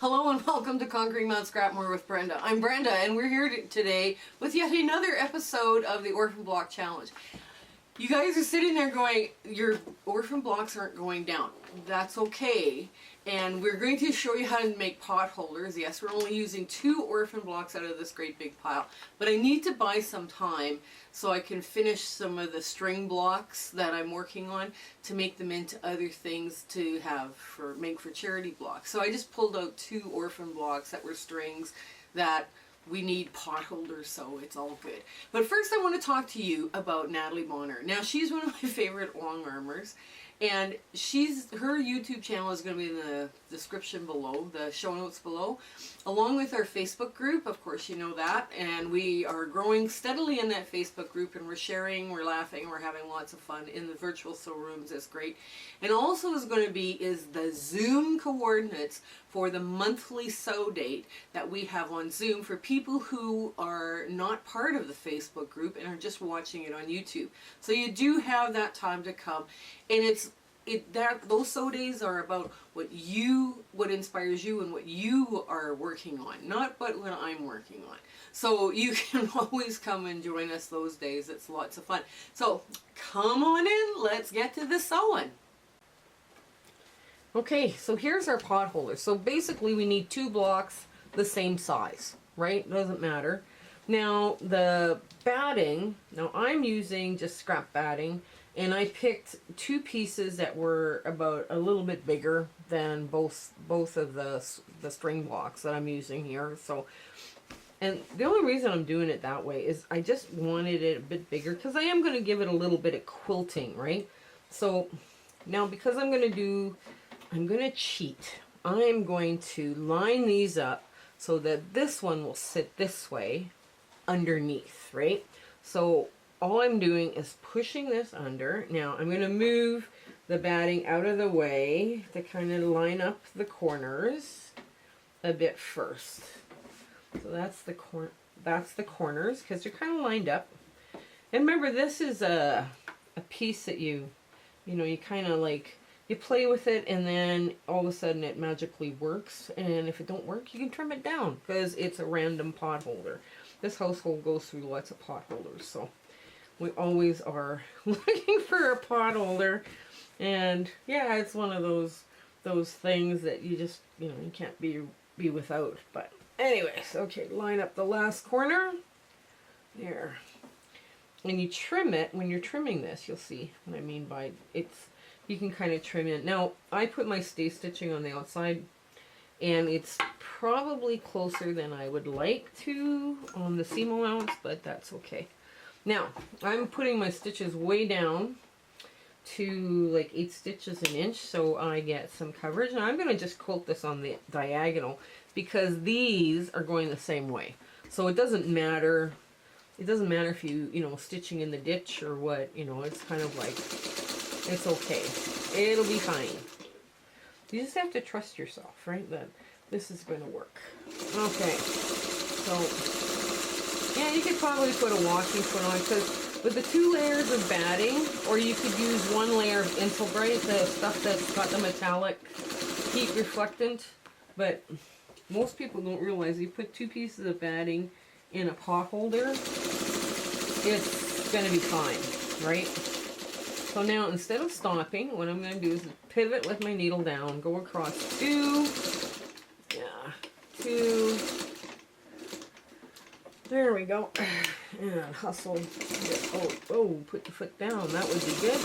Hello and welcome to Conquering Mount Scrapmore with Brenda. I'm Brenda and we're here today with yet another episode of the Orphan Block Challenge. You guys are sitting there going, your orphan blocks aren't going down. That's okay. And we're going to show you how to make pot holders. Yes, we're only using 2 orphan blocks out of this great big pile. But I need to buy some time so I can finish some of the string blocks that I'm working on to make them into other things to have make for charity blocks. So I just pulled out 2 orphan blocks that were strings that we need pot holders, so it's all good. But first I want to talk to you about Natalia Bonner. Now she's one of my favorite long armers, and her YouTube channel is going to be in the description below, the show notes below, along with our Facebook group. Of course you know that, and we are growing steadily in that Facebook group, and we're sharing, we're laughing, we're having lots of fun in the virtual sew rooms. It's great. And also is going to be the Zoom coordinates for the monthly sew date that we have on Zoom for people who are not part of the Facebook group and are just watching it on YouTube. So you do have that time to come, and those sew days are about what inspires you and what you are working on, not what I'm working on. So you can always come and join us those days. It's lots of fun. So come on in, let's get to the sewing. Okay, so here's our pot holder. So basically we need 2 blocks the same size, right? Doesn't matter. Now the batting, now I'm using just scrap batting, and I picked 2 pieces that were about a little bit bigger than both of the string blocks that I'm using here. So, and the only reason I'm doing it that way is I just wanted it a bit bigger because I am going to give it a little bit of quilting, right? So now because I'm going to cheat. I'm going to line these up so that this one will sit this way underneath, right? So all I'm doing is pushing this under. Now I'm going to move the batting out of the way to kind of line up the corners a bit first. So that's the corners because they're kind of lined up. And remember, this is a piece that you kind of like, you play with it and then all of a sudden it magically works, and if it don't work you can trim it down because it's a random pot holder. This household goes through lots of pot holders, so we always are looking for a pot holder. And yeah, it's one of those things that you just, you can't be without. But anyways, okay, line up the last corner there, and you trim it. When you're trimming this, you'll see what I mean by it's, you can kind of trim in. Now I put my stay stitching on the outside, and it's probably closer than I would like to on the seam allowance, but that's okay. Now I'm putting my stitches way down to like 8 stitches an inch so I get some coverage, and I'm going to just quilt this on the diagonal because these are going the same way. So it doesn't matter if you stitching in the ditch or what, it's kind of like, it's okay. It'll be fine. You just have to trust yourself, right? That this is going to work. Okay. So, yeah, you could probably put a washing foot on, because with the 2 layers of batting, or you could use 1 layer of Insulbright, the stuff that's got the metallic heat reflectant. But most people don't realize you put 2 pieces of batting in a pot holder, it's going to be fine, right? So now instead of stopping, what I'm going to do is pivot with my needle down, go across 2, there we go, and hustle, put the foot down, that would be good.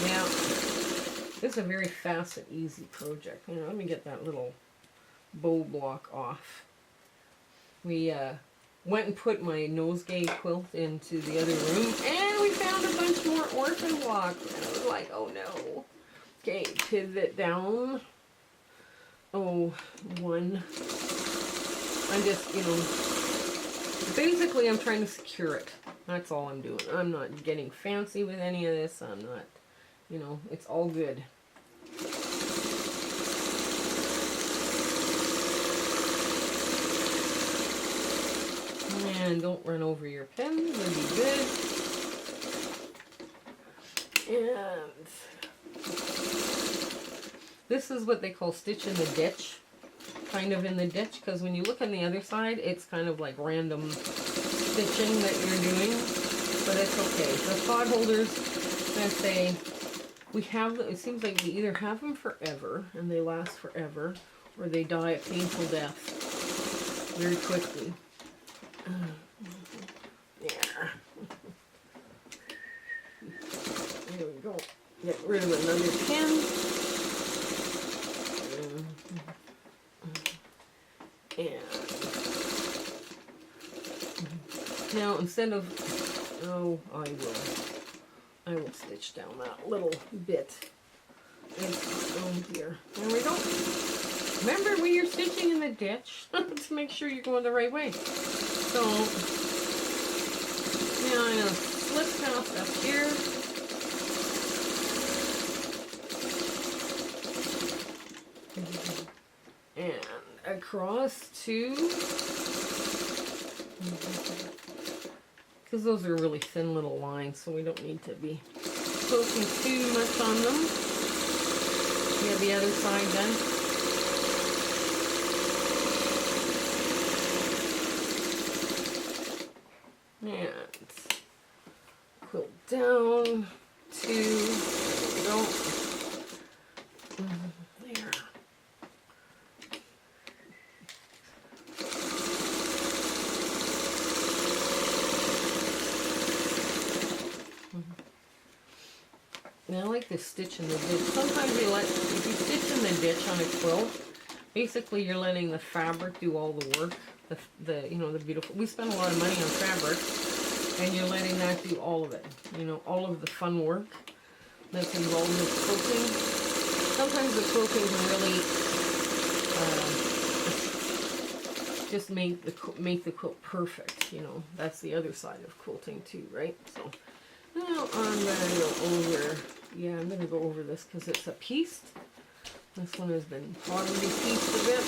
Now, this is a very fast and easy project. Let me get that little bow block off. We went and put my nosegay quilt into the other room, and we found a bunch more orphan blocks. And I was like, oh no. Okay, pivot down. Oh, 1. I'm just, basically I'm trying to secure it. That's all I'm doing. I'm not getting fancy with any of this. I'm not, it's all good. And don't run over your pins, it'll be good. And this is what they call stitch in the ditch. Kind of in the ditch, because when you look on the other side, it's kind of like random stitching that you're doing. But it's okay. The pot holders, I say, we have, it seems like we either have them forever, and they last forever, or they die a painful death very quickly. There. There we go. Get rid of another pin. And now instead of, oh, I will stitch down that little bit. Here. There we go. Remember when you're stitching in the ditch to make sure you're going the right way. So now I'm going to slip past up here. And across to, because those are really thin little lines, so we don't need to be quilting too much on them. Yeah, the other side then. And quilt down to, there we go. There. Now I like this stitch in the ditch. Sometimes if you stitch in the ditch on a quilt, basically you're letting the fabric do all the work. The beautiful, we spend a lot of money on fabric, and you're letting that do all of it. All of the fun work that's involved in quilting. Sometimes the quilting can really just make the quilt perfect. That's the other side of quilting too, right? So now I'm gonna go over. Yeah, I'm gonna go over this because it's a pieced. This one has been already pieced a bit.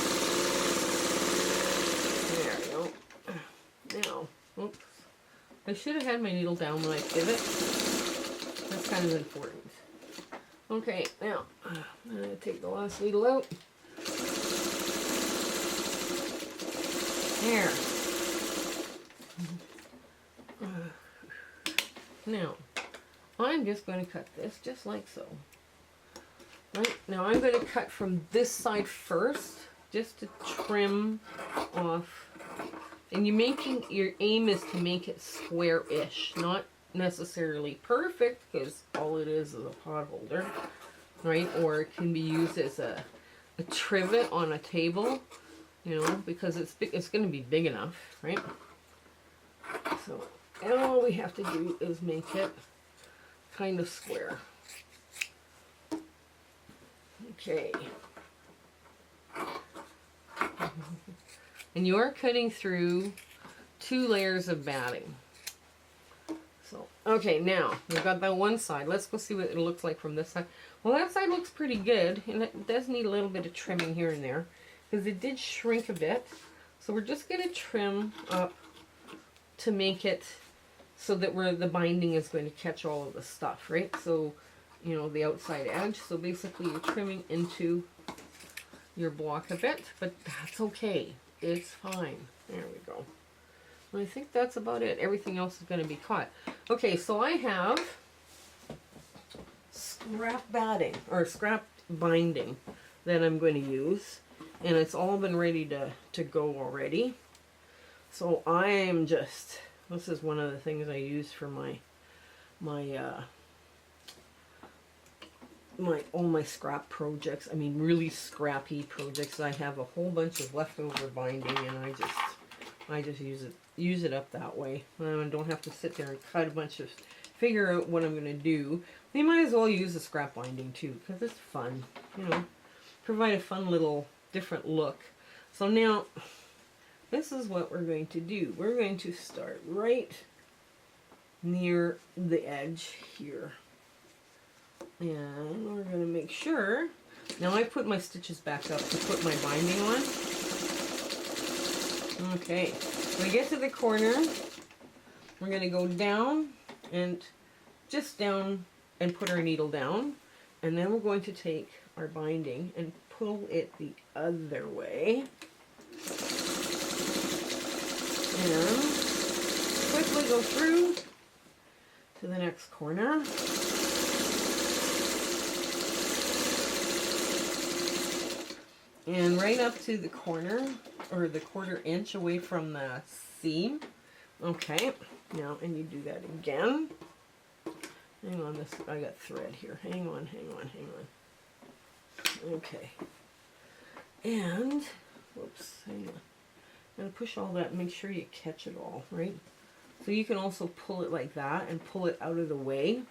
There we go. Now, oops. I should have had my needle down when I pivot. That's kind of important. Okay, now I'm going to take the last needle out. There. Now, I'm just going to cut this just like so. Right, now I'm going to cut from this side first, just to trim off. And your aim is to make it square-ish, not necessarily perfect, because all it is a pot holder, right? Or it can be used as a trivet on a table, because it's going to be big enough, right? So all we have to do is make it kind of square. Okay. And you are cutting through 2 layers of batting. So, okay, now we've got that one side. Let's go see what it looks like from this side. Well, that side looks pretty good, and it does need a little bit of trimming here and there, because it did shrink a bit. So we're just going to trim up to make it so that the binding is going to catch all of the stuff, right? So, the outside edge. So basically you're trimming into your block a bit, but that's okay. It's fine. There we go. And I think that's about it. Everything else is going to be cut. Okay, so I have scrap batting, or scrap binding, that I'm going to use. And it's all been ready to go already. So I'm just, this is one of the things I use for all my scrap projects. I mean, really scrappy projects. I have a whole bunch of leftover binding, and I just use it up that way. I don't have to sit there and cut a bunch of, figure out what I'm going to do. You might as well use the scrap binding too, because it's fun, provide a fun little different look. So now, this is what we're going to do. We're going to start right near the edge here. And we're going to make sure, now I put my stitches back up to put my binding on. Okay, when we get to the corner, we're going to go down and just down and put our needle down, and then we're going to take our binding and pull it the other way, and quickly go through to the next corner. And right up to the corner, or the 1/4 inch away from the seam. Okay, now, and you do that again. Hang on, this, I got thread here. Hang on. Okay. And, whoops, hang on. I'm going to push all that and make sure you catch it all, right? So you can also pull it like that and pull it out of the way.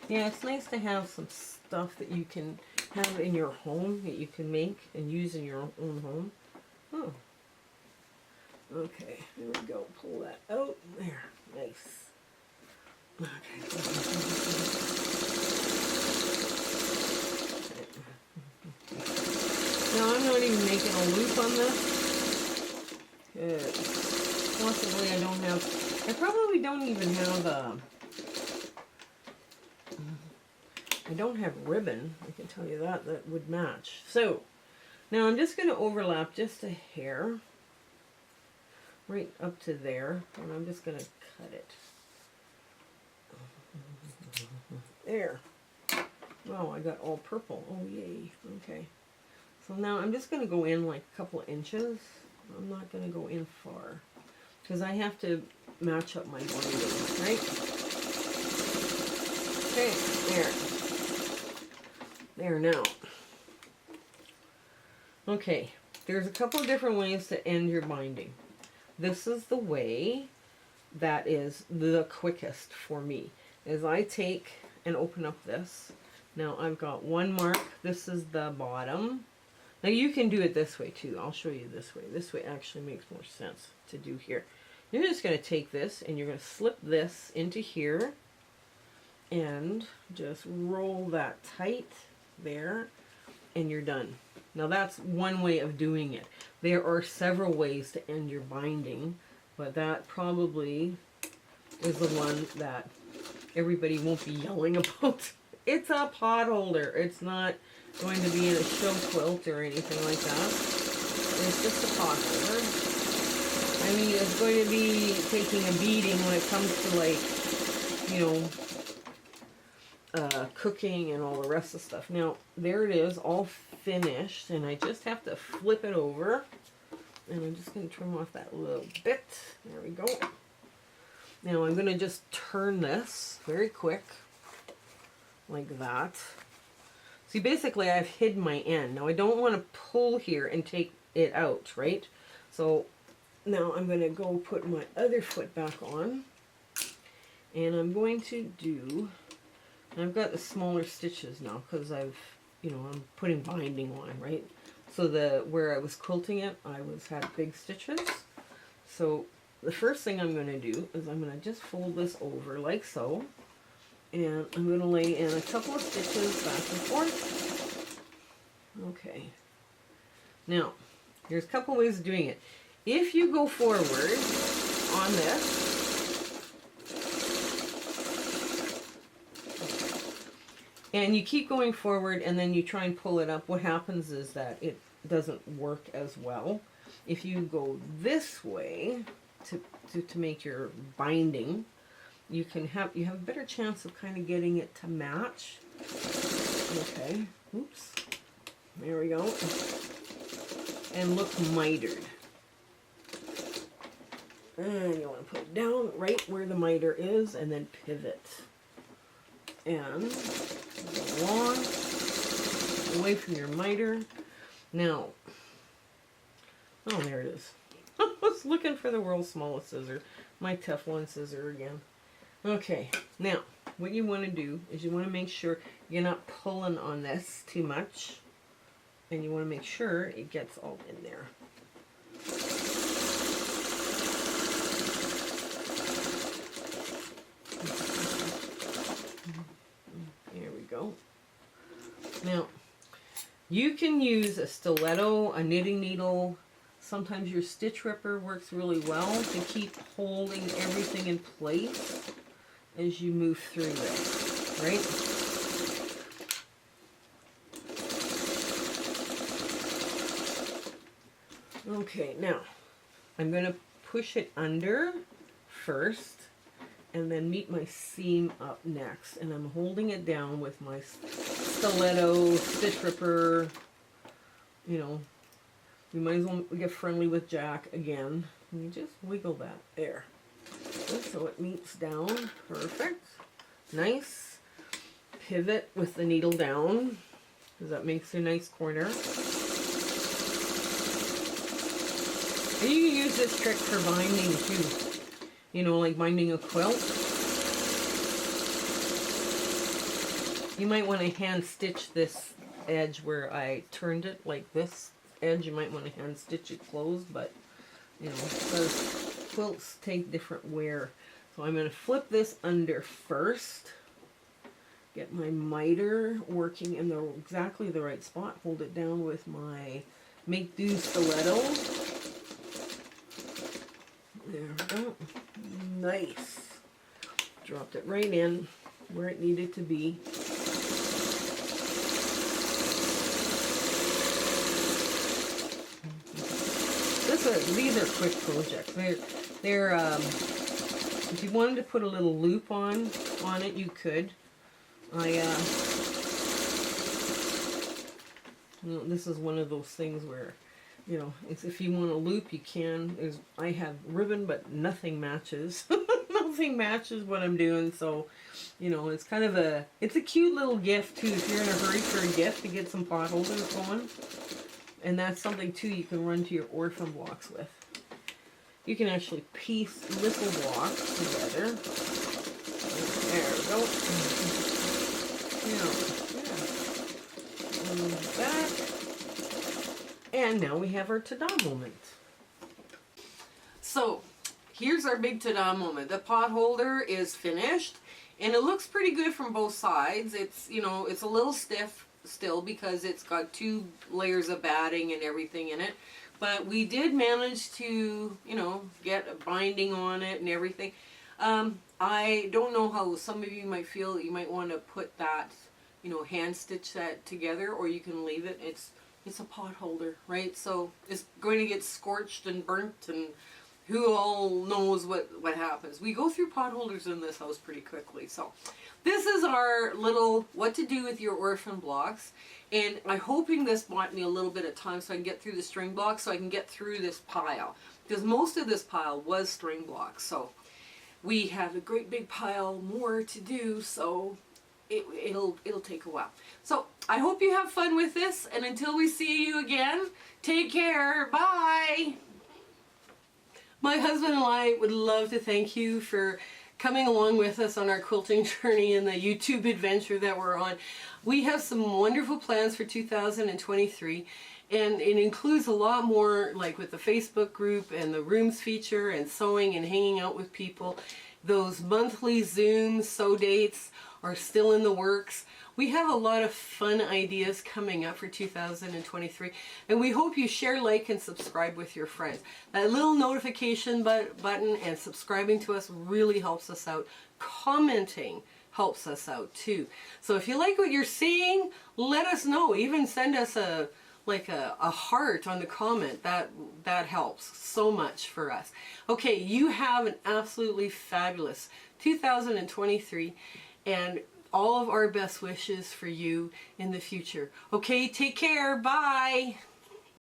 Yeah, it's nice to have some stuff that you can have in your home, that you can make and use in your own home. Oh. Okay, there we go. Pull that out. There. Nice. Okay. Now, I'm not even making a loop on this. Good. Possibly I don't have... I probably don't even have I don't have ribbon, I can tell you that, that would match. So, now I'm just going to overlap just a hair, right up to there, and I'm just going to cut it. There. Oh, I got all purple. Oh, yay. Okay. So now I'm just going to go in like a couple of inches. I'm not going to go in far, because I have to match up my binding, right? Okay, there. There now. Okay, there's a couple of different ways to end your binding. This is the way that is the quickest for me, is I take and open up this. Now I've got one mark. This is the bottom. Now you can do it this way too. I'll show you this way. This way actually makes more sense to do here. You're just going to take this and you're going to slip this into here and just roll that tight there, and you're done. Now that's one way of doing it. There are several ways to end your binding, but that probably is the one that everybody won't be yelling about. It's a pot holder. It's not going to be in a show quilt or anything like that. It's just a pot holder. I mean, it's going to be taking a beating when it comes to, like, you know, cooking and all the rest of the stuff. Now, there it is, all finished, and I just have to flip it over, and I'm just going to trim off that little bit. There we go. Now, I'm going to just turn this very quick, like that. See, basically, I've hid my end. Now, I don't want to pull here and take it out, right? So, now I'm going to go put my other foot back on, and I'm going to do... I've got the smaller stitches now because I'm putting binding on, right? So where I was quilting it, had big stitches. So the first thing I'm going to do is I'm going to just fold this over like so, and I'm going to lay in a couple of stitches back and forth. Okay. Now, there's a couple ways of doing it. If you go forward on this, and you keep going forward and then you try and pull it up, what happens is that it doesn't work as well. If you go this way to make your binding, you have a better chance of kind of getting it to match. Okay, oops, there we go. And look mitered. And you want to put it down right where the miter is and then pivot. And go along, away from your miter. Now, oh, there it is. I was looking for the world's smallest scissor. My Teflon scissor again. Okay, now, what you want to do is you want to make sure you're not pulling on this too much. And you want to make sure it gets all in there. You can use a stiletto, a knitting needle. Sometimes your stitch ripper works really well to keep holding everything in place as you move through this, right? Okay, now I'm going to push it under first and then meet my seam up next. And I'm holding it down with my stiletto, stitch ripper. You know, we might as well get friendly with Jack again. And you just wiggle that there. So it meets down. Perfect. Nice. Pivot with the needle down, because that makes a nice corner. And you can use this trick for binding too. You know, like binding a quilt. You might want to hand stitch this edge where I turned it, like this edge. You might want to hand stitch it closed, but you know, because quilts take different wear. So I'm going to flip this under first. Get my miter working in the exactly the right spot. Hold it down with my make do stiletto. There we go. Nice. Dropped it right in where it needed to be. These are quick projects. They're if you wanted to put a little loop on it, you could. This is one of those things where, you know, if you want a loop, you can. I have ribbon, but nothing matches. Nothing matches what I'm doing. So, you know, it's kind of it's a cute little gift too. If you're in a hurry for a gift to get some pot holders going, and that's something too you can run to your Orphan blocks with. You can actually piece little blocks together. There we go. That. And now we have our ta-da moment. So, here's our big ta-da moment. The pot holder is finished, and it looks pretty good from both sides. It's, you know, it's a little stiff still because it's got 2 layers of batting and everything in it. But we did manage to, you know, get a binding on it and everything. I don't know how some of you might feel that you might want to put that, you know, hand stitch that together, or you can leave it. It's a pot holder, right? So it's going to get scorched and burnt, and who all knows what happens. We go through pot holders in this house pretty quickly. So this is our little what to do with your Orphan blocks. And I'm hoping this bought me a little bit of time so I can get through the string blocks, so I can get through this pile. Because most of this pile was string blocks. So we have a great big pile more to do, so it'll take a while. So I hope you have fun with this, and until we see you again, take care. Bye. My husband and I would love to thank you for coming along with us on our quilting journey and the YouTube adventure that we're on. We have some wonderful plans for 2023, and it includes a lot more, like with the Facebook group and the rooms feature and sewing and hanging out with people. Those monthly Zoom sew dates are still in the works. We have a lot of fun ideas coming up for 2023, and we hope you share, like, and subscribe with your friends. That little notification button and subscribing to us really helps us out. Commenting helps us out too. So if you like what you're seeing, let us know. Even send us a heart on the comment. That helps so much for us. Okay, you have an absolutely fabulous 2023, and all of our best wishes for you in the future. Okay, take care. Bye.